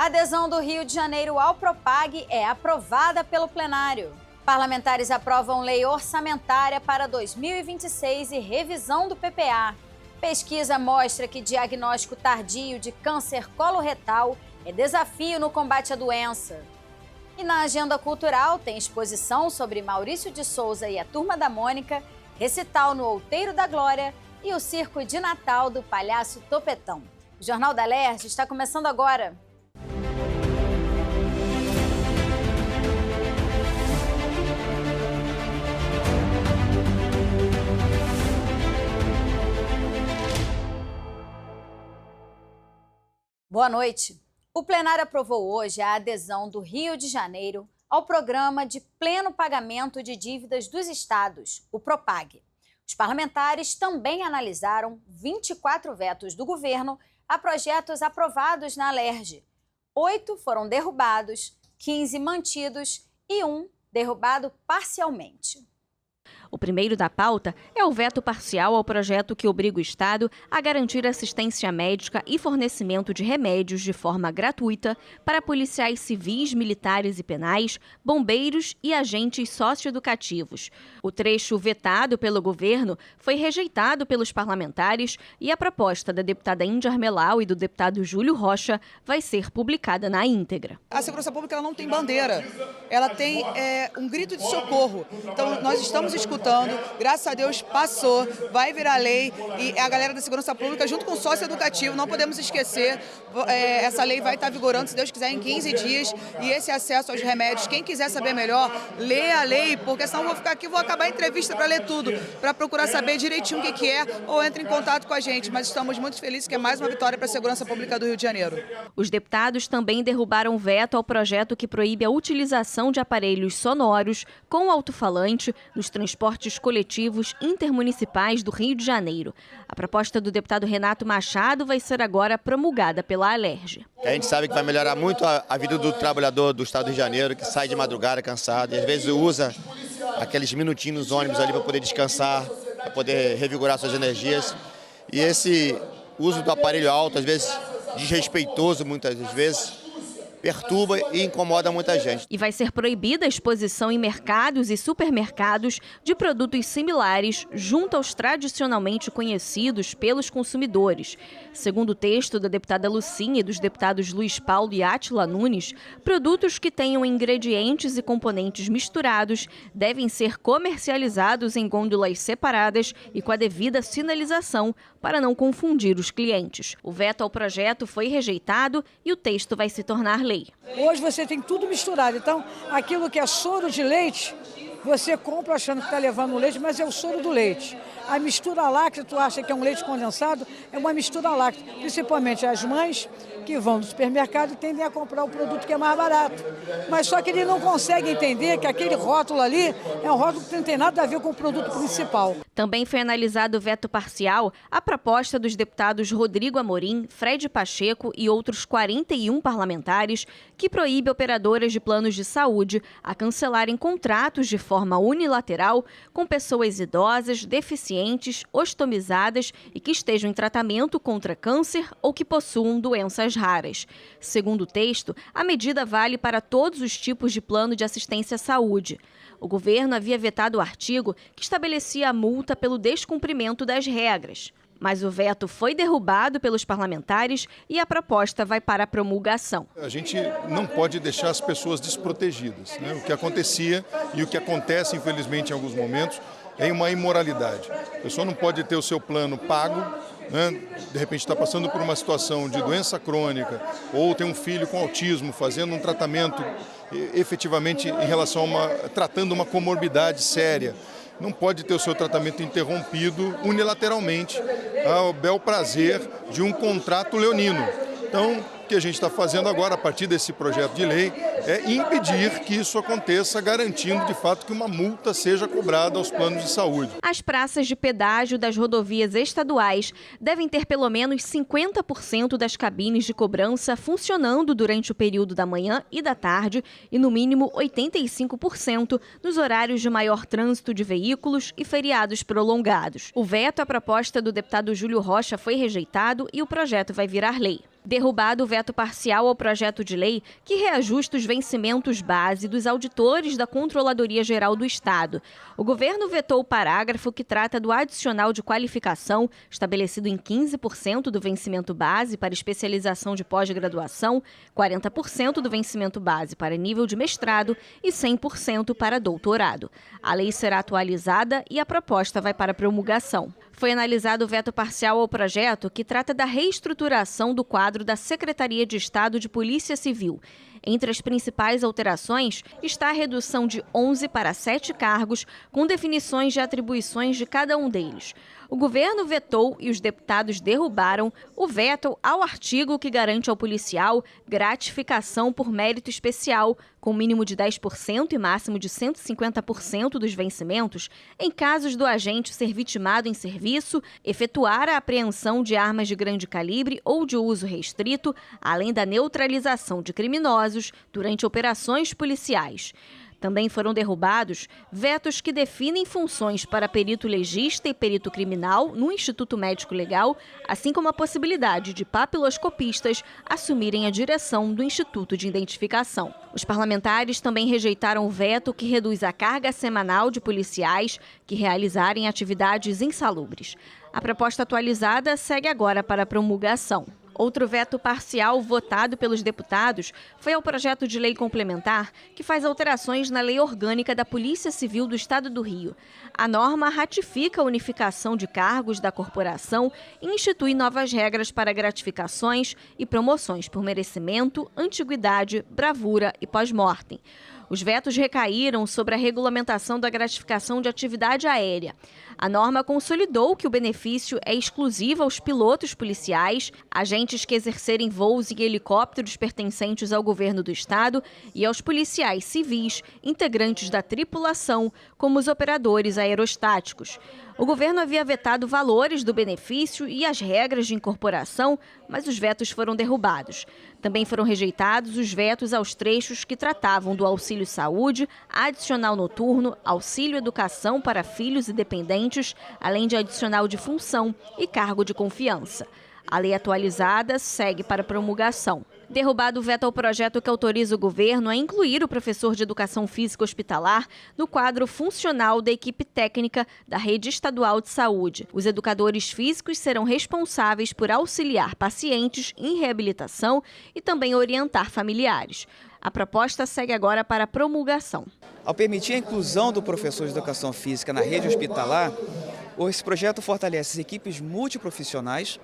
A adesão do Rio de Janeiro ao Propag é aprovada pelo plenário. Parlamentares aprovam lei orçamentária para 2026 e revisão do PPA. Pesquisa mostra que diagnóstico tardio de câncer coloretal é desafio no combate à doença. E na agenda cultural tem exposição sobre Maurício de Souza e a Turma da Mônica, recital no Outeiro da Glória e o circo de Natal do Palhaço Topetão. O Jornal da Alerj está começando agora. Boa noite. O plenário aprovou hoje a adesão do Rio de Janeiro ao Programa de Pleno Pagamento de Dívidas dos Estados, o Propag. Os parlamentares também analisaram 24 vetos do governo a projetos aprovados na Alerj. 8 foram derrubados, 15 mantidos e 1 derrubado parcialmente. O primeiro da pauta é o veto parcial ao projeto que obriga o Estado a garantir assistência médica e fornecimento de remédios de forma gratuita para policiais civis, militares e penais, bombeiros e agentes socioeducativos. O trecho vetado pelo governo foi rejeitado pelos parlamentares e a proposta da deputada Índia Armelau e do deputado Júlio Rocha vai ser publicada na íntegra. A segurança pública ela não tem bandeira, ela tem um grito de socorro. Então nós estamos escutando, graças a Deus passou, vai virar lei e a galera da segurança pública junto com o sócio educativo, não podemos esquecer, essa lei vai estar vigorando, se Deus quiser, em 15 dias e esse acesso aos remédios, quem quiser saber melhor, lê a lei, porque senão eu vou ficar aqui, vou acabar a entrevista para ler tudo, para procurar saber direitinho o que é ou entre em contato com a gente, mas estamos muito felizes que é mais uma vitória para a segurança pública do Rio de Janeiro. Os deputados também derrubaram veto ao projeto que proíbe a utilização de aparelhos sonoros com alto-falante nos transportes coletivos intermunicipais do Rio de Janeiro. A proposta do deputado Renato Machado vai ser agora promulgada pela Alerj. A gente sabe que vai melhorar muito a vida do trabalhador do estado do Rio de Janeiro, que sai de madrugada cansado e às vezes usa aqueles minutinhos nos ônibus ali para poder descansar, para poder revigorar suas energias. E esse uso do aparelho alto, às vezes desrespeitoso, muitas vezes, perturba e incomoda muita gente. E vai ser proibida a exposição em mercados e supermercados de produtos similares junto aos tradicionalmente conhecidos pelos consumidores. Segundo o texto da deputada Lucinha e dos deputados Luiz Paulo e Átila Nunes, produtos que tenham ingredientes e componentes misturados devem ser comercializados em gôndolas separadas e com a devida sinalização para não confundir os clientes. O veto ao projeto foi rejeitado e o texto vai se tornar lei. Hoje você tem tudo misturado, então aquilo que é soro de leite, você compra achando que está levando leite, mas é o soro do leite. A mistura láctea, tu acha que é um leite condensado, é uma mistura láctea. Principalmente as mães que vão no supermercado tendem a comprar o produto que é mais barato. Mas só que ele não consegue entender que aquele rótulo ali é um rótulo que não tem nada a ver com o produto principal. Também foi analisado o veto parcial à proposta dos deputados Rodrigo Amorim, Fred Pacheco e outros 41 parlamentares que proíbe operadoras de planos de saúde a cancelarem contratos de forma unilateral com pessoas idosas, deficientes, ostomizadas e que estejam em tratamento contra câncer ou que possuam doenças raras. Segundo o texto, a medida vale para todos os tipos de plano de assistência à saúde. O governo havia vetado o artigo que estabelecia a multa pelo descumprimento das regras. Mas o veto foi derrubado pelos parlamentares e a proposta vai para a promulgação. A gente não pode deixar as pessoas desprotegidas, né? O que acontecia e o que acontece, infelizmente, em alguns momentos, é uma imoralidade. A pessoa não pode ter o seu plano pago, né? De repente está passando por uma situação de doença crônica ou tem um filho com autismo, fazendo um tratamento efetivamente em relação tratando uma comorbidade séria. Não pode ter o seu tratamento interrompido unilateralmente ao bel prazer de um contrato leonino. Então, o que a gente está fazendo agora, a partir desse projeto de lei, é impedir que isso aconteça, garantindo, de fato, que uma multa seja cobrada aos planos de saúde. As praças de pedágio das rodovias estaduais devem ter pelo menos 50% das cabines de cobrança funcionando durante o período da manhã e da tarde e, no mínimo, 85% nos horários de maior trânsito de veículos e feriados prolongados. O veto à proposta do deputado Júlio Rocha foi rejeitado e o projeto vai virar lei. Derrubado o veto parcial ao projeto de lei que reajusta os vencimentos base dos auditores da Controladoria Geral do Estado. O governo vetou o parágrafo que trata do adicional de qualificação, estabelecido em 15% do vencimento base para especialização de pós-graduação, 40% do vencimento base para nível de mestrado e 100% para doutorado. A lei será atualizada e a proposta vai para promulgação. Foi analisado o veto parcial ao projeto que trata da reestruturação do quadro da Secretaria de Estado de Polícia Civil. Entre as principais alterações está a redução de 11 para 7 cargos, com definições de atribuições de cada um deles. O governo vetou e os deputados derrubaram o veto ao artigo que garante ao policial gratificação por mérito especial, com mínimo de 10% e máximo de 150% dos vencimentos, em casos do agente ser vitimado em serviço, efetuar a apreensão de armas de grande calibre ou de uso restrito, além da neutralização de criminosos durante operações policiais. Também foram derrubados vetos que definem funções para perito legista e perito criminal no Instituto Médico Legal, assim como a possibilidade de papiloscopistas assumirem a direção do Instituto de Identificação. Os parlamentares também rejeitaram o veto que reduz a carga semanal de policiais que realizarem atividades insalubres. A proposta atualizada segue agora para promulgação. Outro veto parcial votado pelos deputados foi ao projeto de lei complementar que faz alterações na Lei Orgânica da Polícia Civil do Estado do Rio. A norma ratifica a unificação de cargos da corporação e institui novas regras para gratificações e promoções por merecimento, antiguidade, bravura e pós-mortem. Os vetos recaíram sobre a regulamentação da gratificação de atividade aérea. A norma consolidou que o benefício é exclusivo aos pilotos policiais, agentes que exercerem voos em helicópteros pertencentes ao governo do estado e aos policiais civis, integrantes da tripulação, como os operadores aerostáticos. O governo havia vetado valores do benefício e as regras de incorporação, mas os vetos foram derrubados. Também foram rejeitados os vetos aos trechos que tratavam do auxílio saúde, adicional noturno, auxílio educação para filhos e dependentes, além de adicional de função e cargo de confiança. A lei atualizada segue para promulgação. Derrubado o veto ao projeto que autoriza o governo a incluir o professor de educação física hospitalar no quadro funcional da equipe técnica da rede estadual de saúde. Os educadores físicos serão responsáveis por auxiliar pacientes em reabilitação e também orientar familiares. A proposta segue agora para promulgação. Ao permitir a inclusão do professor de educação física na rede hospitalar, esse projeto fortalece as equipes multiprofissionais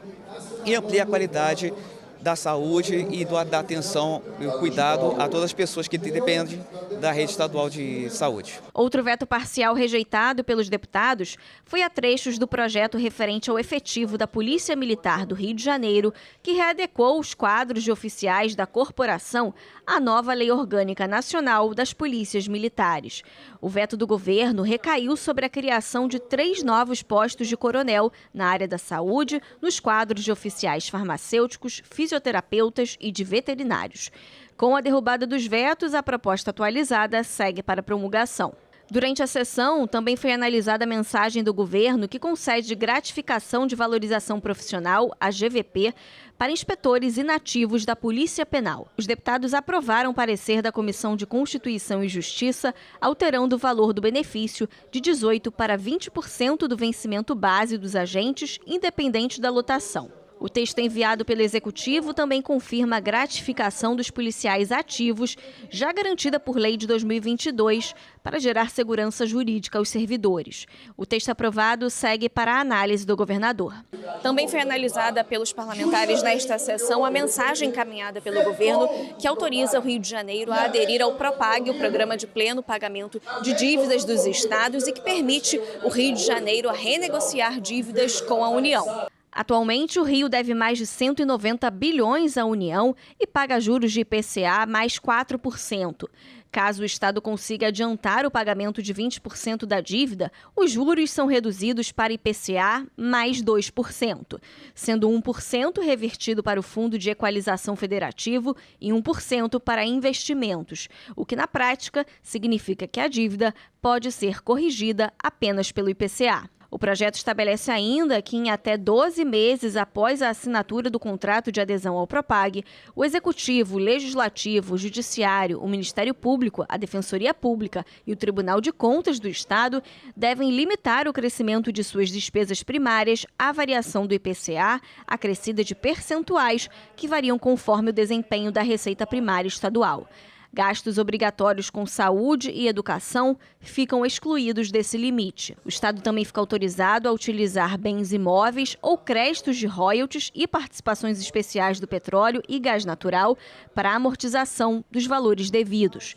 e amplia a qualidade da saúde e da atenção e cuidado a todas as pessoas que dependem da rede estadual de saúde. Outro veto parcial rejeitado pelos deputados foi a trechos do projeto referente ao efetivo da Polícia Militar do Rio de Janeiro, que readequou os quadros de oficiais da corporação à nova Lei Orgânica Nacional das Polícias Militares. O veto do governo recaiu sobre a criação de 3 novos postos de coronel na área da saúde, nos quadros de oficiais farmacêuticos, fisioterapeutas e de veterinários. Com a derrubada dos vetos, a proposta atualizada segue para promulgação. Durante a sessão, também foi analisada a mensagem do governo que concede gratificação de valorização profissional, a GVP, para inspetores inativos da Polícia Penal. Os deputados aprovaram o parecer da Comissão de Constituição e Justiça, alterando o valor do benefício de 18% para 20% do vencimento base dos agentes, independente da lotação. O texto enviado pelo Executivo também confirma a gratificação dos policiais ativos, já garantida por lei de 2022, para gerar segurança jurídica aos servidores. O texto aprovado segue para a análise do governador. Também foi analisada pelos parlamentares nesta sessão a mensagem encaminhada pelo governo que autoriza o Rio de Janeiro a aderir ao PROPAG, o Programa de Pleno Pagamento de Dívidas dos Estados, e que permite o Rio de Janeiro a renegociar dívidas com a União. Atualmente, o Rio deve mais de 190 bilhões à União e paga juros de IPCA mais 4%. Caso o Estado consiga adiantar o pagamento de 20% da dívida, os juros são reduzidos para IPCA mais 2%, sendo 1% revertido para o Fundo de Equalização Federativo e 1% para investimentos, o que na prática significa que a dívida pode ser corrigida apenas pelo IPCA. O O projeto estabelece ainda que em até 12 meses após a assinatura do contrato de adesão ao Propag, o Executivo, o Legislativo, o Judiciário, o Ministério Público, a Defensoria Pública e o Tribunal de Contas do Estado devem limitar o crescimento de suas despesas primárias à variação do IPCA, acrescida de percentuais que variam conforme o desempenho da receita primária estadual. Gastos obrigatórios com saúde e educação ficam excluídos desse limite. O Estado também fica autorizado a utilizar bens imóveis ou créditos de royalties e participações especiais do petróleo e gás natural para a amortização dos valores devidos.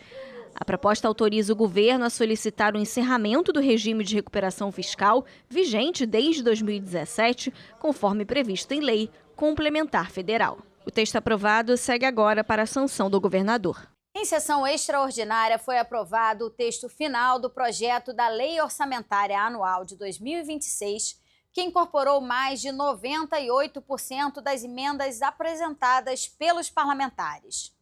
A proposta autoriza o governo a solicitar o encerramento do regime de recuperação fiscal vigente desde 2017, conforme previsto em lei complementar federal. O texto aprovado segue agora para a sanção do governador. Em sessão extraordinária foi aprovado o texto final do projeto da Lei Orçamentária Anual de 2026, que incorporou mais de 98% das emendas apresentadas pelos parlamentares.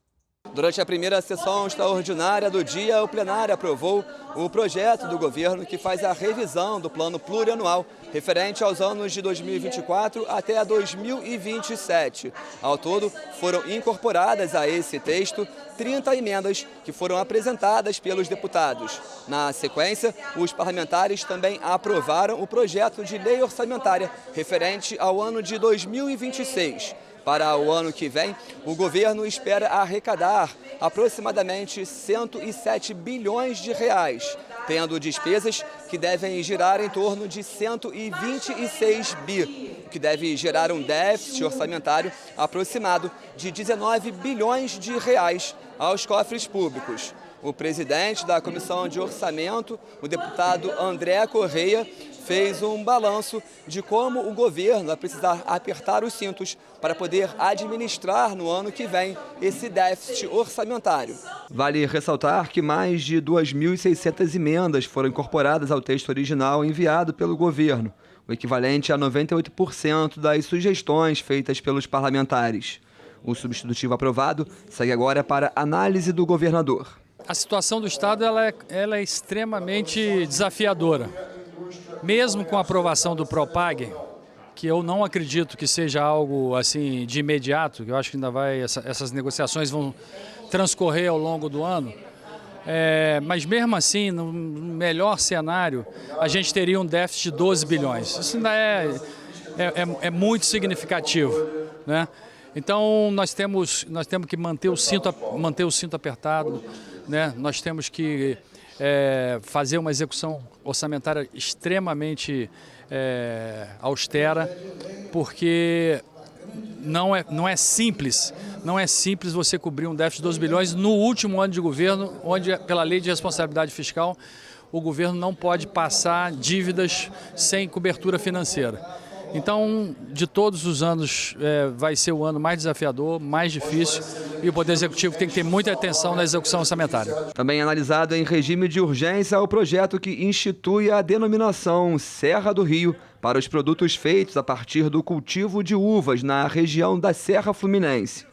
Durante a primeira sessão extraordinária do dia, o plenário aprovou o projeto do governo que faz a revisão do plano plurianual referente aos anos de 2024 até 2027. Ao todo, foram incorporadas a esse texto 30 emendas que foram apresentadas pelos deputados. Na sequência, os parlamentares também aprovaram o projeto de lei orçamentária referente ao ano de 2026. Para o ano que vem, o governo espera arrecadar aproximadamente 107 bilhões de reais, tendo despesas que devem girar em torno de 126 bi, o que deve gerar um déficit orçamentário aproximado de 19 bilhões de reais aos cofres públicos. O presidente da Comissão de Orçamento, o deputado André Correia, fez um balanço de como o governo vai precisar apertar os cintos para poder administrar no ano que vem esse déficit orçamentário. Vale ressaltar que mais de 2.600 emendas foram incorporadas ao texto original enviado pelo governo, o equivalente a 98% das sugestões feitas pelos parlamentares. O substitutivo aprovado segue agora para análise do governador. A situação do Estado ela é extremamente desafiadora. Mesmo com a aprovação do Propag, que eu não acredito que seja algo assim de imediato, que eu acho que ainda essas negociações vão transcorrer ao longo do ano, mas mesmo assim, no melhor cenário, a gente teria um déficit de 12 bilhões. Isso ainda é muito significativo, né? Então nós temos que manter o cinto apertado, né? Nós temos que fazer uma execução orçamentária extremamente austera, porque não é simples você cobrir um déficit de 12 bilhões no último ano de governo, onde, pela lei de responsabilidade fiscal, o governo não pode passar dívidas sem cobertura financeira. Então, de todos os anos, vai ser o ano mais desafiador, mais difícil, e o Poder Executivo tem que ter muita atenção na execução orçamentária. Também analisado em regime de urgência o projeto que institui a denominação Serra do Rio para os produtos feitos a partir do cultivo de uvas na região da Serra Fluminense.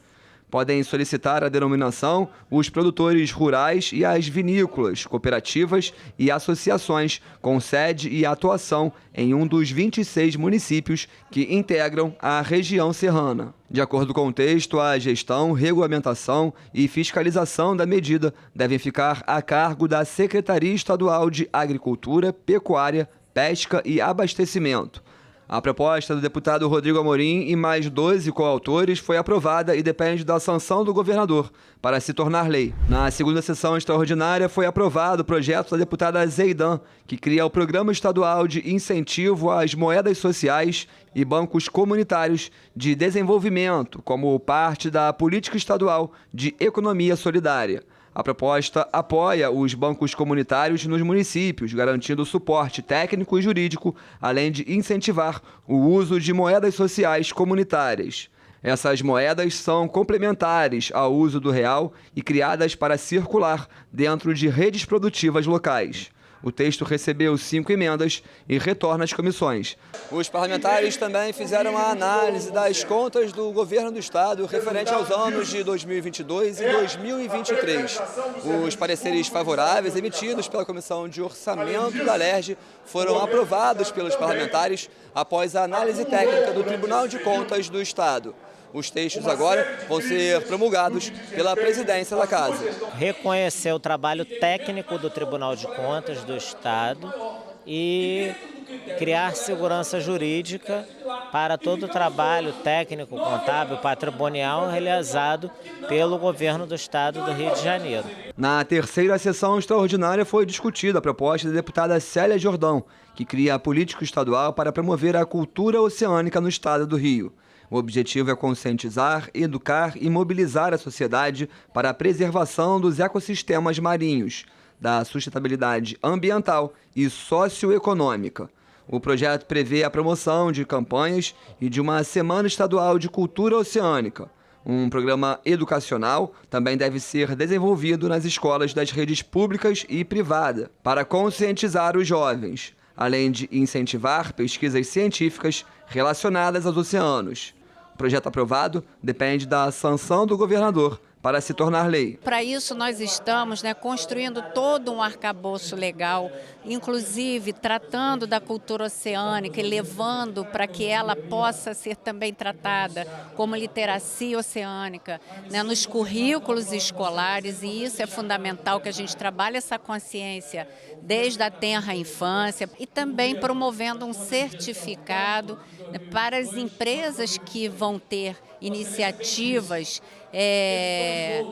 Podem solicitar a denominação os produtores rurais e as vinícolas, cooperativas e associações com sede e atuação em um dos 26 municípios que integram a região serrana. De acordo com o texto, a gestão, regulamentação e fiscalização da medida devem ficar a cargo da Secretaria Estadual de Agricultura, Pecuária, Pesca e Abastecimento. A proposta do deputado Rodrigo Amorim e mais 12 coautores foi aprovada e depende da sanção do governador para se tornar lei. Na segunda sessão extraordinária foi aprovado o projeto da deputada Zeidan, que cria o Programa Estadual de Incentivo às Moedas Sociais e Bancos Comunitários de Desenvolvimento, como parte da Política Estadual de Economia Solidária. A proposta apoia os bancos comunitários nos municípios, garantindo suporte técnico e jurídico, além de incentivar o uso de moedas sociais comunitárias. Essas moedas são complementares ao uso do real e criadas para circular dentro de redes produtivas locais. O texto recebeu 5 emendas e retorna às comissões. Os parlamentares também fizeram a análise das contas do governo do estado referente aos anos de 2022 e 2023. Os pareceres favoráveis emitidos pela Comissão de Orçamento da Alerj foram aprovados pelos parlamentares após a análise técnica do Tribunal de Contas do Estado. Os textos agora vão ser promulgados pela presidência da Casa. Reconhecer o trabalho técnico do Tribunal de Contas do Estado e criar segurança jurídica para todo o trabalho técnico, contábil, patrimonial realizado pelo governo do Estado do Rio de Janeiro. Na terceira sessão extraordinária foi discutida a proposta da deputada Célia Jordão, que cria a política estadual para promover a cultura oceânica no estado do Rio. O objetivo é conscientizar, educar e mobilizar a sociedade para a preservação dos ecossistemas marinhos, da sustentabilidade ambiental e socioeconômica. O projeto prevê a promoção de campanhas e de uma Semana Estadual de Cultura Oceânica. Um programa educacional também deve ser desenvolvido nas escolas das redes públicas e privadas para conscientizar os jovens, além de incentivar pesquisas científicas relacionadas aos oceanos. O projeto aprovado depende da sanção do governador para se tornar lei. Para isso, nós estamos construindo todo um arcabouço legal, inclusive tratando da cultura oceânica e levando para que ela possa ser também tratada como literacia oceânica, nos currículos escolares, e isso é fundamental, que a gente trabalhe essa consciência desde a tenra infância, e também promovendo um certificado para as empresas que vão ter iniciativas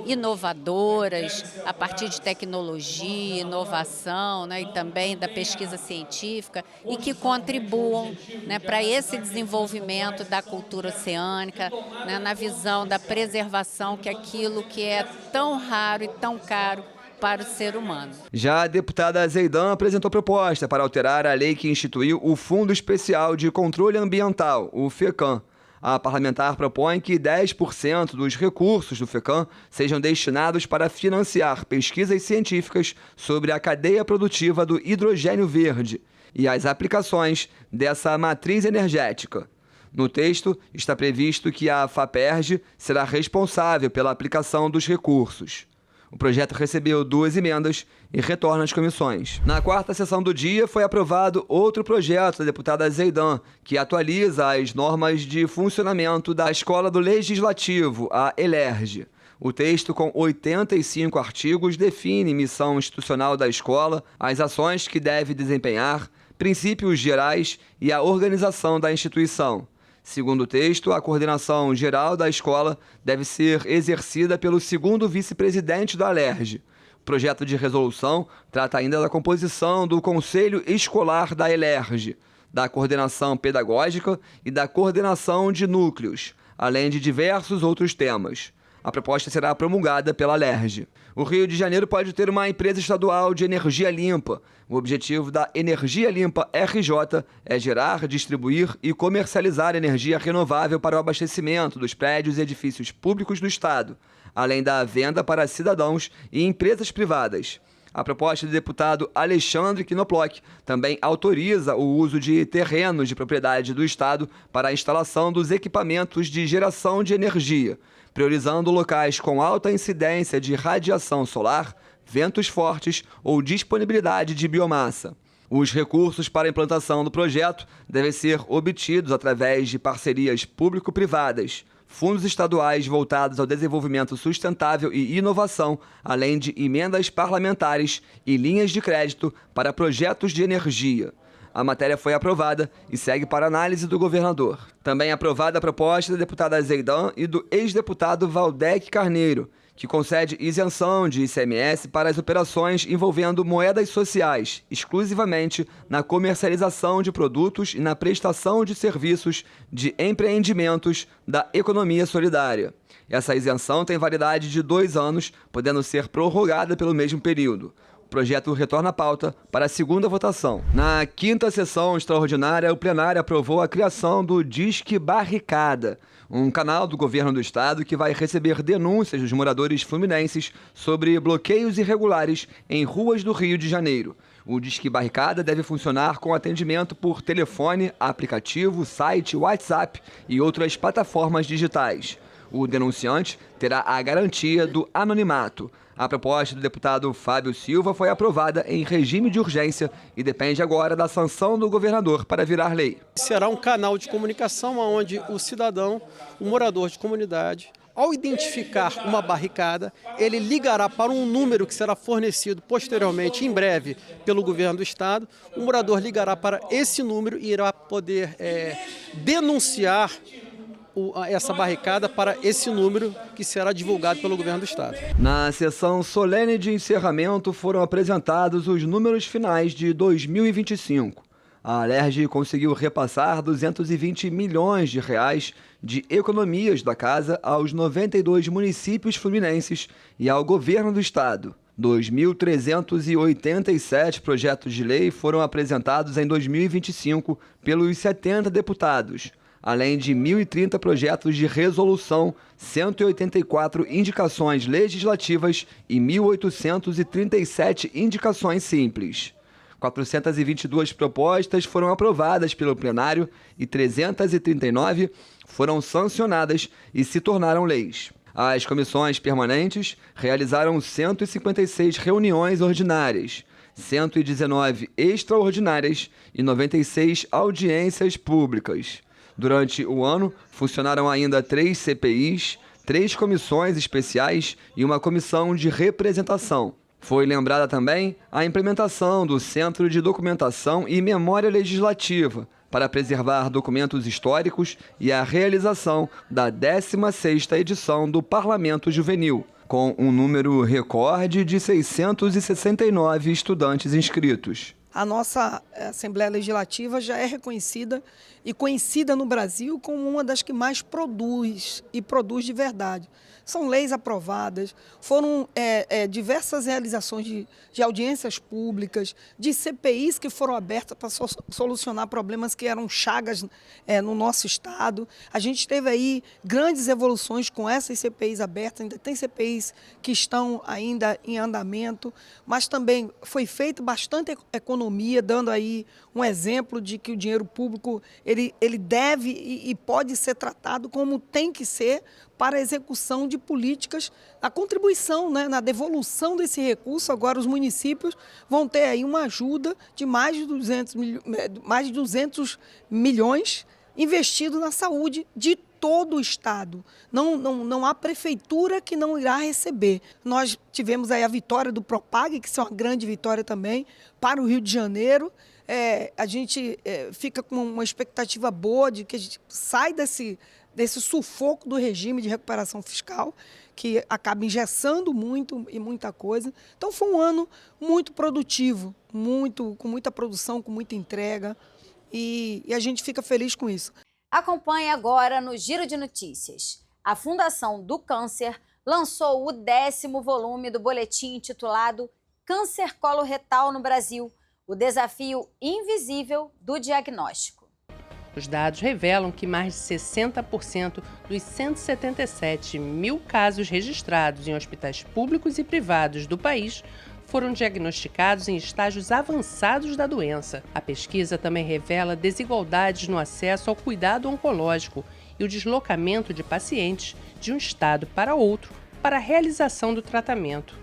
inovadoras a partir de tecnologia, inovação, e também da pesquisa científica, e que contribuam para esse desenvolvimento da cultura oceânica, na visão da preservação, que é aquilo que é tão raro e tão caro para o ser humano. Já a deputada Zeidan apresentou proposta para alterar a lei que instituiu o Fundo Especial de Controle Ambiental, o FECAM. A parlamentar propõe que 10% dos recursos do FECAM sejam destinados para financiar pesquisas científicas sobre a cadeia produtiva do hidrogênio verde e as aplicações dessa matriz energética. No texto, está previsto que a FAPERJ será responsável pela aplicação dos recursos. O projeto recebeu 2 emendas e retorna às comissões. Na quarta sessão do dia, foi aprovado outro projeto da deputada Zeidan, que atualiza as normas de funcionamento da Escola do Legislativo, a ELERJ. O texto, com 85 artigos, define missão institucional da escola, as ações que deve desempenhar, princípios gerais e a organização da instituição. Segundo o texto, a coordenação geral da escola deve ser exercida pelo segundo vice-presidente da Alerj. O projeto de resolução trata ainda da composição do Conselho Escolar da Alerj, da coordenação pedagógica e da coordenação de núcleos, além de diversos outros temas. A proposta será promulgada pela Alerj. O Rio de Janeiro pode ter uma empresa estadual de energia limpa. O objetivo da Energia Limpa RJ é gerar, distribuir e comercializar energia renovável para o abastecimento dos prédios e edifícios públicos do Estado, além da venda para cidadãos e empresas privadas. A proposta do deputado Alexandre Knoploch também autoriza o uso de terrenos de propriedade do Estado para a instalação dos equipamentos de geração de energia, priorizando locais com alta incidência de radiação solar, ventos fortes ou disponibilidade de biomassa. Os recursos para a implantação do projeto devem ser obtidos através de parcerias público-privadas, fundos estaduais voltados ao desenvolvimento sustentável e inovação, além de emendas parlamentares e linhas de crédito para projetos de energia. A matéria foi aprovada e segue para análise do governador. Também aprovada a proposta da deputada Zeidan e do ex-deputado Valdec Carneiro, que concede isenção de ICMS para as operações envolvendo moedas sociais, exclusivamente na comercialização de produtos e na prestação de serviços de empreendimentos da economia solidária. Essa isenção tem validade de 2 anos, podendo ser prorrogada pelo mesmo período. O projeto retorna à pauta para a segunda votação. Na quinta sessão extraordinária, o plenário aprovou a criação do Disque Barricada, um canal do governo do estado que vai receber denúncias dos moradores fluminenses sobre bloqueios irregulares em ruas do Rio de Janeiro. O Disque Barricada deve funcionar com atendimento por telefone, aplicativo, site, WhatsApp e outras plataformas digitais. O denunciante terá a garantia do anonimato. A proposta do deputado Fábio Silva foi aprovada em regime de urgência e depende agora da sanção do governador para virar lei. Será um canal de comunicação onde o cidadão, o morador de comunidade, ao identificar uma barricada, ele ligará para um número que será fornecido posteriormente, em breve, pelo governo do estado. O morador ligará para esse número e irá poder denunciar essa barricada para esse número que será divulgado pelo governo do estado. Na sessão solene de encerramento foram apresentados os números finais de 2025. A Alerj conseguiu repassar 220 milhões de reais de economias da casa aos 92 municípios fluminenses e ao governo do estado. 2.387 projetos de lei foram apresentados em 2025 pelos 70 deputados, além de 1.030 projetos de resolução, 184 indicações legislativas e 1.837 indicações simples. 422 propostas foram aprovadas pelo plenário e 339 foram sancionadas e se tornaram leis. As comissões permanentes realizaram 156 reuniões ordinárias, 119 extraordinárias e 96 audiências públicas. Durante o ano, funcionaram ainda 3 CPIs, 3 comissões especiais e uma comissão de representação. Foi lembrada também a implementação do Centro de Documentação e Memória Legislativa para preservar documentos históricos e a realização da 16ª edição do Parlamento Juvenil, com um número recorde de 669 estudantes inscritos. A nossa Assembleia Legislativa já é reconhecida e conhecida no Brasil como uma das que mais produz e produz de verdade. São leis aprovadas, foram diversas realizações de audiências públicas, de CPIs que foram abertas para solucionar problemas que eram chagas no nosso estado. A gente teve aí grandes evoluções com essas CPIs abertas, ainda tem CPIs que estão ainda em andamento, mas também foi feita bastante economia, dando aí um exemplo de que o dinheiro público ele deve e pode ser tratado como tem que ser para a execução de políticas, a contribuição, né, na devolução desse recurso. Agora os municípios vão ter aí uma ajuda de mais de 200 milhões investido na saúde de todo o estado. Não há prefeitura que não irá receber. Nós tivemos aí a vitória do Propag, que é uma grande vitória também para o Rio de Janeiro. A gente fica com uma expectativa boa de que a gente sai desse sufoco do regime de recuperação fiscal, que acaba engessando muita coisa. Então foi um ano muito produtivo, com muita produção, com muita entrega, e a gente fica feliz com isso. Acompanhe agora no Giro de Notícias. A Fundação do Câncer lançou o 10º volume do boletim intitulado Câncer Coloretal no Brasil, o desafio invisível do diagnóstico. Os dados revelam que mais de 60% dos 177 mil casos registrados em hospitais públicos e privados do país foram diagnosticados em estágios avançados da doença. A pesquisa também revela desigualdades no acesso ao cuidado oncológico e o deslocamento de pacientes de um estado para outro para a realização do tratamento.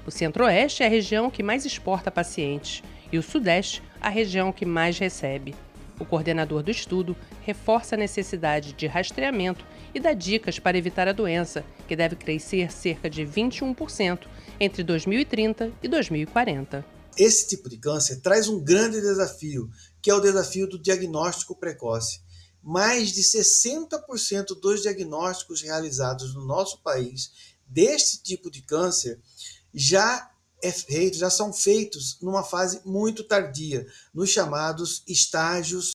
O Centro-Oeste é a região que mais exporta pacientes e o Sudeste a região que mais recebe. O coordenador do estudo reforça a necessidade de rastreamento e dá dicas para evitar a doença, que deve crescer cerca de 21% entre 2030 e 2040. Esse tipo de câncer traz um grande desafio, que é o desafio do diagnóstico precoce. Mais de 60% dos diagnósticos realizados no nosso país deste tipo de câncer já são feitos numa fase muito tardia, nos chamados estágios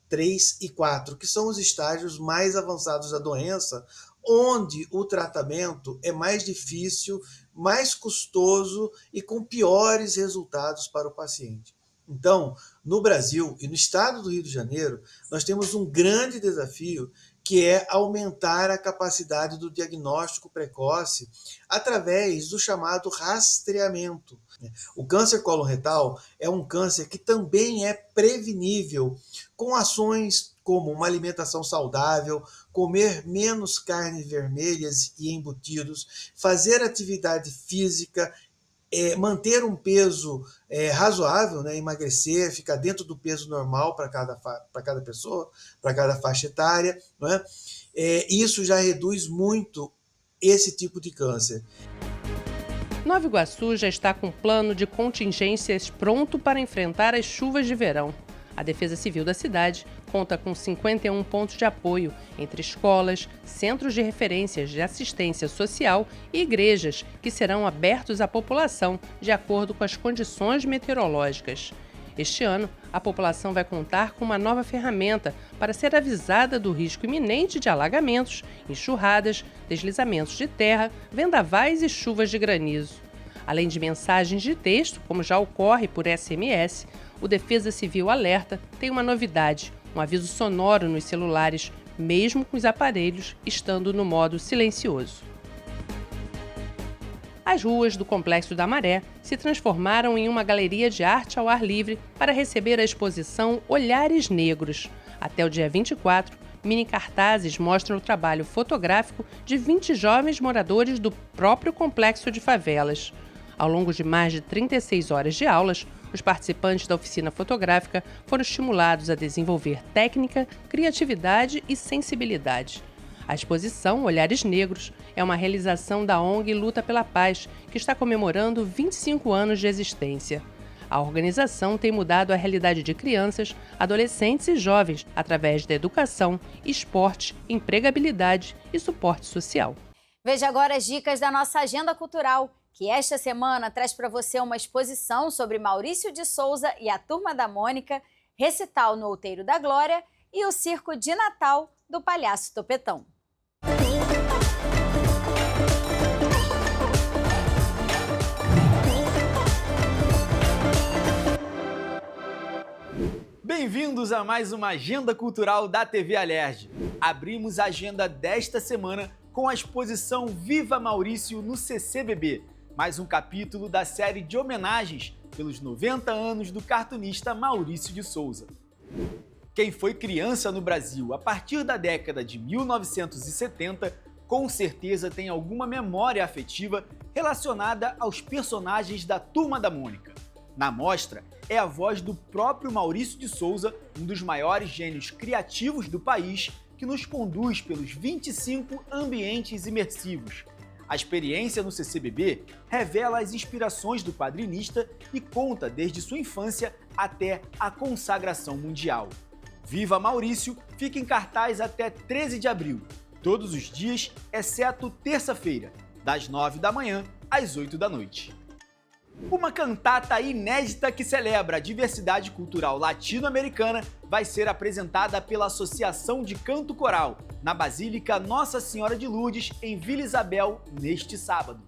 3 e 4, que são os estágios mais avançados da doença, onde o tratamento é mais difícil, mais custoso e com piores resultados para o paciente. Então, no Brasil e no estado do Rio de Janeiro, nós temos um grande desafio, que é aumentar a capacidade do diagnóstico precoce através do chamado rastreamento. O câncer coloretal é um câncer que também é prevenível com ações como uma alimentação saudável, comer menos carnes vermelhas e embutidos, fazer atividade física, manter um peso razoável, né? Emagrecer, ficar dentro do peso normal para cada pessoa, para cada faixa etária, não é? Isso já reduz muito esse tipo de câncer. Nova Iguaçu já está com um plano de contingências pronto para enfrentar as chuvas de verão. A Defesa Civil da cidade conta com 51 pontos de apoio entre escolas, centros de referências de assistência social e igrejas, que serão abertos à população de acordo com as condições meteorológicas. Este ano, a população vai contar com uma nova ferramenta para ser avisada do risco iminente de alagamentos, enxurradas, deslizamentos de terra, vendavais e chuvas de granizo. Além de mensagens de texto, como já ocorre por SMS, o Defesa Civil Alerta tem uma novidade, um aviso sonoro nos celulares, mesmo com os aparelhos estando no modo silencioso. As ruas do Complexo da Maré se transformaram em uma galeria de arte ao ar livre para receber a exposição Olhares Negros. Até o dia 24, mini cartazes mostram o trabalho fotográfico de 20 jovens moradores do próprio complexo de favelas. Ao longo de mais de 36 horas de aulas, os participantes da oficina fotográfica foram estimulados a desenvolver técnica, criatividade e sensibilidade. A exposição Olhares Negros é uma realização da ONG Luta pela Paz, que está comemorando 25 anos de existência. A organização tem mudado a realidade de crianças, adolescentes e jovens através da educação, esporte, empregabilidade e suporte social. Veja agora as dicas da nossa agenda cultural, que esta semana traz para você uma exposição sobre Maurício de Souza e a Turma da Mônica, recital no Outeiro da Glória e o circo de Natal do Palhaço Topetão. Bem-vindos a mais uma Agenda Cultural da TV Alerj. Abrimos a agenda desta semana com a exposição Viva Maurício no CCBB, mais um capítulo da série de homenagens pelos 90 anos do cartunista Maurício de Souza. Quem foi criança no Brasil a partir da década de 1970, com certeza tem alguma memória afetiva relacionada aos personagens da Turma da Mônica. Na mostra, é a voz do próprio Maurício de Souza, um dos maiores gênios criativos do país, que nos conduz pelos 25 ambientes imersivos. A experiência no CCBB revela as inspirações do quadrinista e conta desde sua infância até a consagração mundial. Viva Maurício fica em cartaz até 13 de abril, todos os dias, exceto terça-feira, das 9 da manhã às 8 da noite. Uma cantata inédita que celebra a diversidade cultural latino-americana vai ser apresentada pela Associação de Canto Coral, na Basílica Nossa Senhora de Lourdes, em Vila Isabel, neste sábado.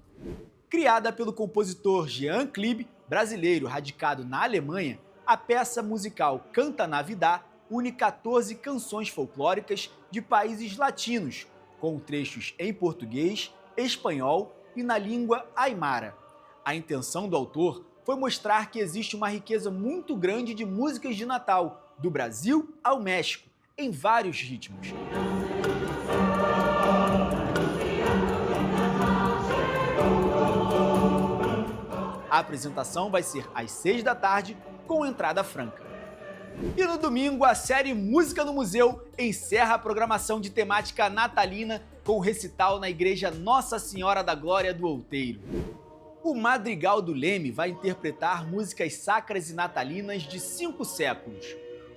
Criada pelo compositor Jean Clib, brasileiro radicado na Alemanha, a peça musical Canta Navidad une 14 canções folclóricas de países latinos, com trechos em português, espanhol e na língua aimara. A intenção do autor foi mostrar que existe uma riqueza muito grande de músicas de Natal, do Brasil ao México, em vários ritmos. A apresentação vai ser às 6 da tarde, com entrada franca. E no domingo, a série Música no Museu encerra a programação de temática natalina com o recital na Igreja Nossa Senhora da Glória do Outeiro. O Madrigal do Leme vai interpretar músicas sacras e natalinas de 5 séculos.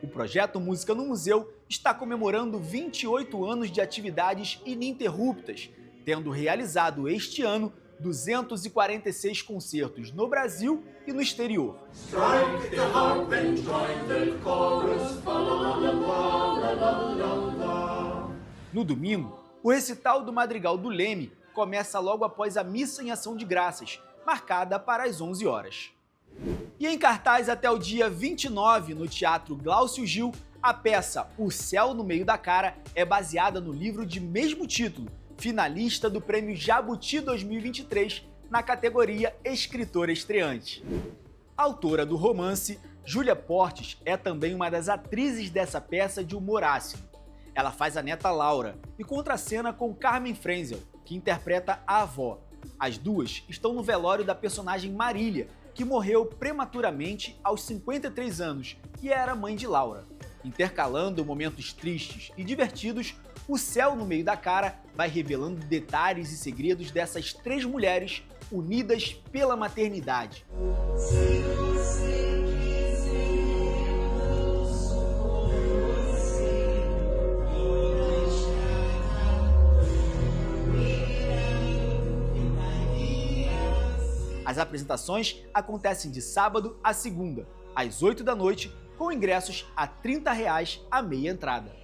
O projeto Música no Museu está comemorando 28 anos de atividades ininterruptas, tendo realizado este ano 246 concertos no Brasil e no exterior. No domingo, o recital do Madrigal do Leme começa logo após a Missa em Ação de Graças, marcada para as 11 horas. E em cartaz até o dia 29, no Teatro Glaucio Gil, A peça O Céu no Meio da Cara é baseada no livro de mesmo título, finalista do Prêmio Jabuti 2023 na categoria Escritora Estreante. Autora do romance, Júlia Portes é também uma das atrizes dessa peça de humor ácido. Ela faz a neta Laura e contracena com Carmen Frenzel, que interpreta a avó. As duas estão no velório da personagem Marília, que morreu prematuramente aos 53 anos e era mãe de Laura. Intercalando momentos tristes e divertidos, O Céu no Meio da Cara vai revelando detalhes e segredos dessas três mulheres unidas pela maternidade. As apresentações acontecem de sábado a segunda, às 8 da noite, com ingressos a R$ 30 a meia entrada.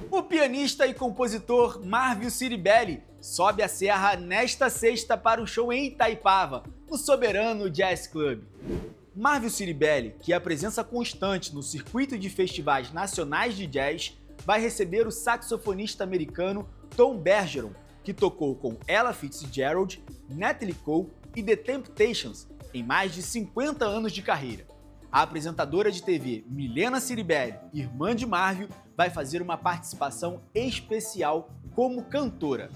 O pianista e compositor Marvio Ciribelli sobe a serra nesta sexta para um show em Itaipava, no Soberano Jazz Club. Marvio Ciribelli, que é a presença constante no circuito de festivais nacionais de jazz, vai receber o saxofonista americano Tom Bergeron, que tocou com Ella Fitzgerald, Natalie Cole e The Temptations em mais de 50 anos de carreira. A apresentadora de TV Milena Ciribelli, irmã de Marvio, vai fazer uma participação especial como cantora.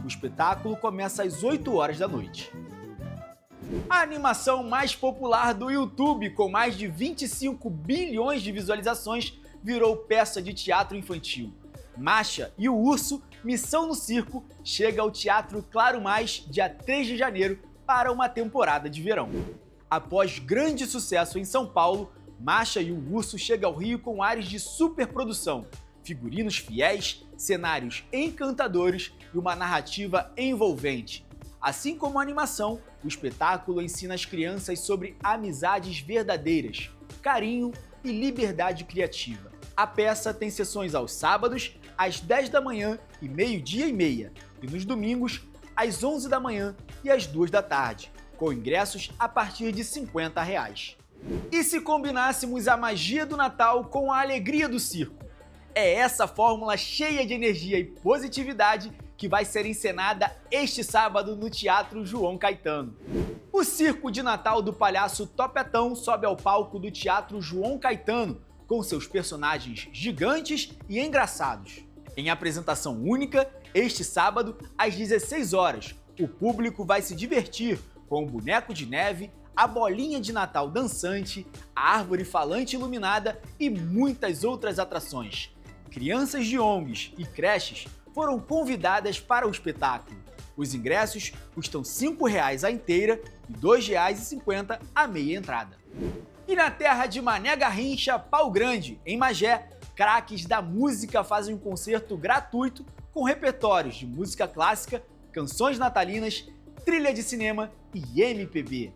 O espetáculo começa às 8 horas da noite. A animação mais popular do YouTube, com mais de 25 bilhões de visualizações, virou peça de teatro infantil. Masha e o Urso, Missão no Circo, chega ao Teatro Claro Mais, dia 3 de janeiro, para uma temporada de verão. Após grande sucesso em São Paulo, Masha e o Urso chega ao Rio com ares de superprodução, figurinos fiéis, cenários encantadores e uma narrativa envolvente. Assim como a animação, o espetáculo ensina as crianças sobre amizades verdadeiras, carinho e liberdade criativa. A peça tem sessões aos sábados, às 10 da manhã e meio-dia e meia, e nos domingos, às 11 da manhã e às 2 da tarde, com ingressos a partir de R$ 50. E se combinássemos a magia do Natal com a alegria do circo? É essa fórmula cheia de energia e positividade que vai ser encenada este sábado no Teatro João Caetano. O circo de Natal do palhaço Topetão sobe ao palco do Teatro João Caetano, com seus personagens gigantes e engraçados. Em apresentação única, este sábado, às 16 horas, o público vai se divertir com o boneco de neve, a bolinha de Natal dançante, a árvore falante iluminada e muitas outras atrações. Crianças de ONGs e creches foram convidadas para o espetáculo. Os ingressos custam R$ 5 a inteira e R$ 2,50 a meia entrada. E na terra de Mané Garrincha, Pau Grande, em Magé, craques da música fazem um concerto gratuito com repertórios de música clássica, canções natalinas, trilha de cinema e MPB.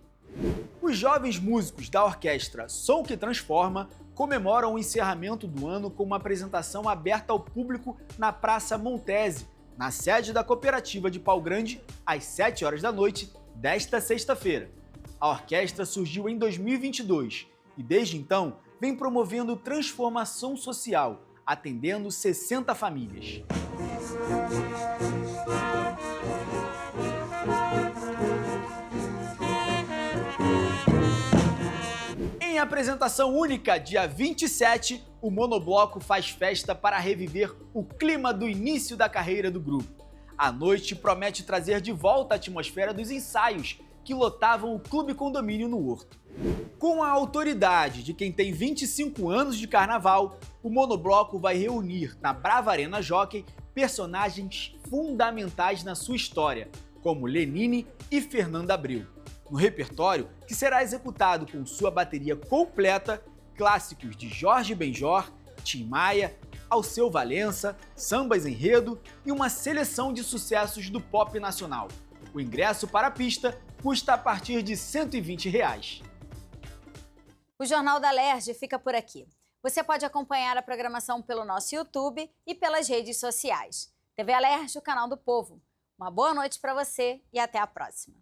Os jovens músicos da orquestra Som que Transforma comemoram o encerramento do ano com uma apresentação aberta ao público na Praça Montese, na sede da Cooperativa de Pau Grande, às 7 horas da noite desta sexta-feira. A orquestra surgiu em 2022 e, desde então, vem promovendo transformação social, atendendo 60 famílias. Em apresentação única, dia 27, o Monobloco faz festa para reviver o clima do início da carreira do grupo. A noite promete trazer de volta a atmosfera dos ensaios que lotavam o Clube Condomínio no Horto. Com a autoridade de quem tem 25 anos de carnaval, o Monobloco vai reunir na Brava Arena Jockey personagens fundamentais na sua história, como Lenine e Fernanda Abreu. No repertório, que será executado com sua bateria completa, clássicos de Jorge Benjor, Tim Maia, Alceu Valença, sambas enredo e uma seleção de sucessos do pop nacional. O ingresso para a pista custa a partir de R$ 120. O Jornal da Alerj fica por aqui. Você pode acompanhar a programação pelo nosso YouTube e pelas redes sociais. TV Alerj, o canal do povo. Uma boa noite para você e até a próxima.